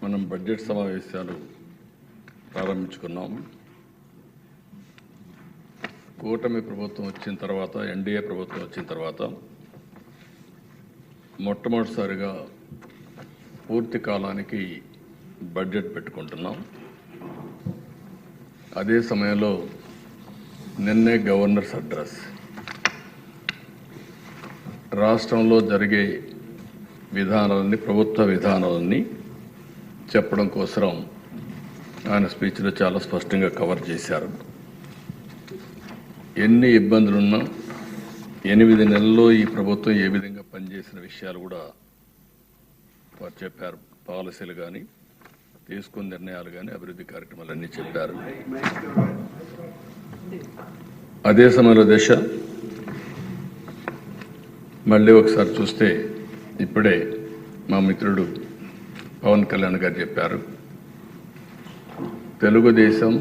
మనం బడ్జెట్ సమావేశాలు ప్రారంభించుకున్నాం. కూటమి ప్రభుత్వం వచ్చిన తర్వాత, ఎన్డీఏ ప్రభుత్వం వచ్చిన తర్వాత మొట్టమొదటిసారిగా పూర్తి కాలానికి బడ్జెట్ పెట్టుకుంటున్నాం. అదే సమయంలో నిన్నే గవర్నర్స్ అడ్రస్, రాష్ట్రంలో జరిగే విధానాలని, ప్రభుత్వ విధానాలని చెప్పడం కోసం ఆయన స్పీచ్లో చాలా స్పష్టంగా కవర్ చేశారు. ఎన్ని ఇబ్బందులున్నా 8 నెలల్లో ఈ ప్రభుత్వం ఏ విధంగా పనిచేసిన విషయాలు కూడా వారు చెప్పారు. పాలసీలు కానీ, తీసుకున్న నిర్ణయాలు కానీ, అభివృద్ధి కార్యక్రమాలన్నీ చెప్పారు. అదే సమయంలో దశ మళ్ళీ ఒకసారి చూస్తే, ఇప్పుడే మా మిత్రుడు పవన్ కళ్యాణ్ గారు చెప్పారు, తెలుగుదేశం,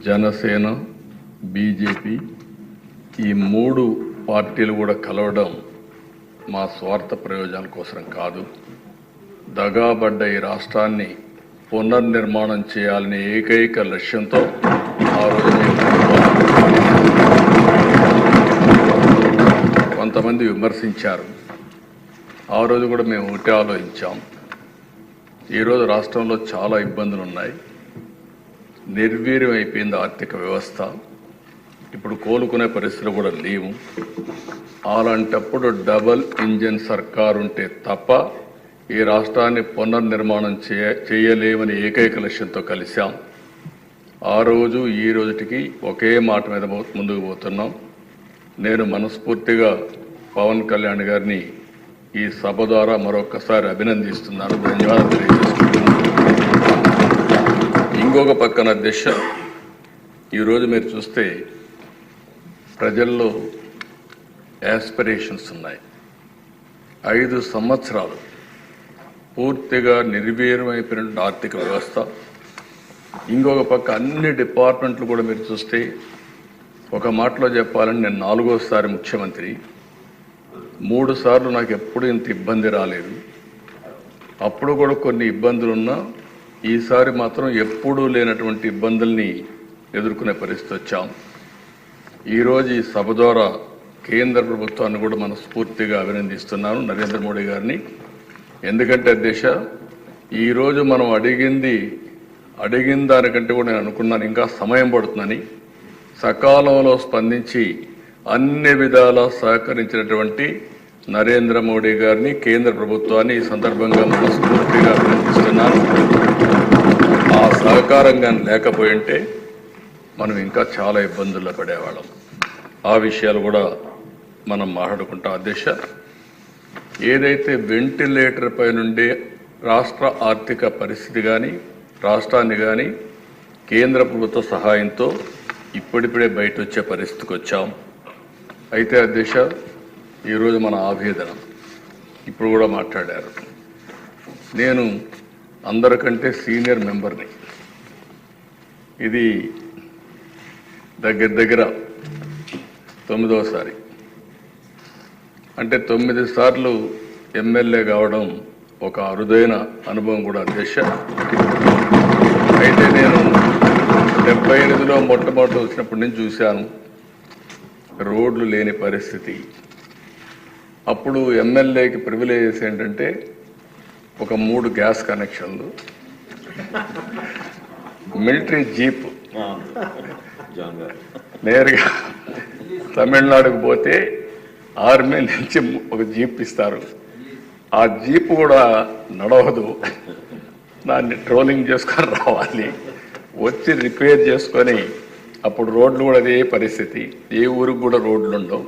జనసేన, బీజేపీ ఈ 3 పార్టీలు కూడా కలవడం మా స్వార్థ ప్రయోజనాల కోసం కాదు, దగాబడ్డ ఈ రాష్ట్రాన్ని పునర్నిర్మాణం చేయాలనే ఏకైక లక్ష్యంతో ఆ రోజు కొంతమంది విమర్శించారు. ఆ రోజు కూడా మేము ఒకటే ఆలోచించాం. ఈరోజు రాష్ట్రంలో చాలా ఇబ్బందులు ఉన్నాయి, నిర్వీర్యం అయిపోయింది ఆర్థిక వ్యవస్థ, ఇప్పుడు కోలుకునే పరిస్థితులు కూడా లేవు. అలాంటప్పుడు డబల్ ఇంజిన్ సర్కారు ఉంటే తప్ప ఈ రాష్ట్రాన్ని పునర్నిర్మాణం చేయలేమని ఏకైక లక్ష్యంతో కలిశాం. ఆ రోజు ఈ రోజుటికి ఒకే మాట మీద ముందుకు పోతున్నాం. నేను మనస్ఫూర్తిగా పవన్ కళ్యాణ్ గారిని ఈ సభ ద్వారా మరొకసారి అభినందిస్తున్నాను, ధన్యవాదాలు తెలియజేస్తున్నాను. ఇంకొక పక్కన దిశ, ఈరోజు మీరు చూస్తే ప్రజల్లో యాస్పిరేషన్స్ ఉన్నాయి. 5 సంవత్సరాలు పూర్తిగా నిర్వీర్యమైపోయిన ఆర్థిక వ్యవస్థ, ఇంకొక పక్క అన్ని డిపార్ట్మెంట్లు కూడా మీరు చూస్తే, ఒక మాటలో చెప్పాలని నేను 4వసారి ముఖ్యమంత్రి, 3 సార్లు నాకు ఎప్పుడు ఇంత ఇబ్బంది రాలేదు. అప్పుడు కూడా కొన్ని ఇబ్బందులున్నా ఈసారి మాత్రం ఎప్పుడూ లేనటువంటి ఇబ్బందుల్ని ఎదుర్కొనే పరిస్థితి వచ్చాం. ఈరోజు ఈ సభ ద్వారా కేంద్ర ప్రభుత్వాన్ని కూడా మనస్ఫూర్తిగా అభినందిస్తున్నాను, నరేంద్ర మోడీ గారిని. ఎందుకంటే దేశ ఈరోజు మనం అడిగిన దానికంటే కూడా నేను అనుకున్నాను ఇంకా సమయం పడుతుందని, సకాలంలో స్పందించి అన్ని విధాలా సహకరించినటువంటి నరేంద్ర మోడీ గారిని, కేంద్ర ప్రభుత్వాన్ని ఈ సందర్భంగా మనస్ఫూర్తిగా అభినందిస్తున్నాను. ఆ సహకారంగా లేకపోయింటే మనం ఇంకా చాలా ఇబ్బందుల్లో పడేవాళ్ళం. ఆ విషయాలు కూడా మనం మాట్లాడుకుంటాం. అధ్యక్ష, ఏదైతే వెంటిలేటర్ పై నుండి రాష్ట్ర ఆర్థిక పరిస్థితి కానీ, రాష్ట్రాన్ని కానీ కేంద్ర ప్రభుత్వ సహాయంతో ఇప్పుడిప్పుడే బయట వచ్చే పరిస్థితికి వచ్చాం. అయితే అధ్యక్ష, ఈరోజు మన ఆవేదన ఇప్పుడు కూడా మాట్లాడారు. నేను అందరికంటే సీనియర్ మెంబర్ని. ఇది దగ్గర 9వసారి, అంటే 9 సార్లు ఎమ్మెల్యే కావడం ఒక అరుదైన అనుభవం కూడా అధ్యక్ష. అయితే నేను 78లో మొట్టమొదటి వచ్చినప్పటి నుంచి చూశాను రోడ్లు లేని పరిస్థితి. అప్పుడు ఎమ్మెల్యేకి ప్రివిలేజెస్ ఏంటంటే ఒక 3 గ్యాస్ కనెక్షన్లు, మిలిటరీ జీప్, నేరుగా తమిళనాడుకు పోతే ఆర్మీ నుంచి ఒక జీప్ ఇస్తారు. ఆ జీప్ కూడా నడవదు, దాన్ని ట్రోలింగ్ చేసుకొని రావాలి, వచ్చి రిపేర్ చేసుకొని. అప్పుడు రోడ్లు కూడా అదే పరిస్థితి, ఏ ఊరికి కూడా రోడ్లు ఉండవు,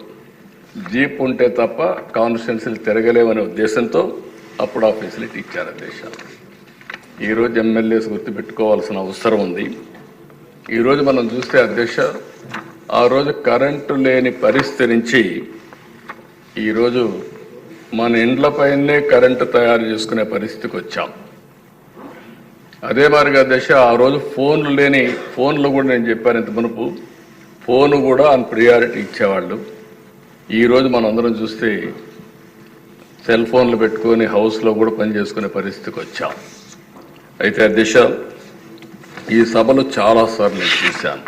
జీప్ ఉంటే తప్ప కాన్స్టిట్యున్సీలు తిరగలేమనే ఉద్దేశంతో అప్పుడు ఆ ఫెసిలిటీ ఇచ్చారు అధ్యక్ష. ఈరోజు ఎమ్మెల్యేస్ గుర్తుపెట్టుకోవాల్సిన అవసరం ఉంది. ఈరోజు మనం చూస్తే అధ్యక్ష, ఆ రోజు కరెంటు లేని పరిస్థితి నుంచి ఈరోజు మన ఇండ్లపైనే కరెంటు తయారు చేసుకునే పరిస్థితికి వచ్చాం. అదే మాదిరిగా అధ్యక్ష, ఆ రోజు ఫోన్లు కూడా నేను చెప్పాను ఇంత మునుపు, ఫోను కూడా ఆన్ ప్రియారిటీ ఇచ్చేవాళ్ళు. ఈరోజు మనందరం చూస్తే సెల్ ఫోన్లు పెట్టుకొని హౌస్లో కూడా పని చేసుకునే పరిస్థితికి వచ్చాం. అయితే అధ్యక్ష ఈ సభలు చాలాసార్లు నేను చూశాను.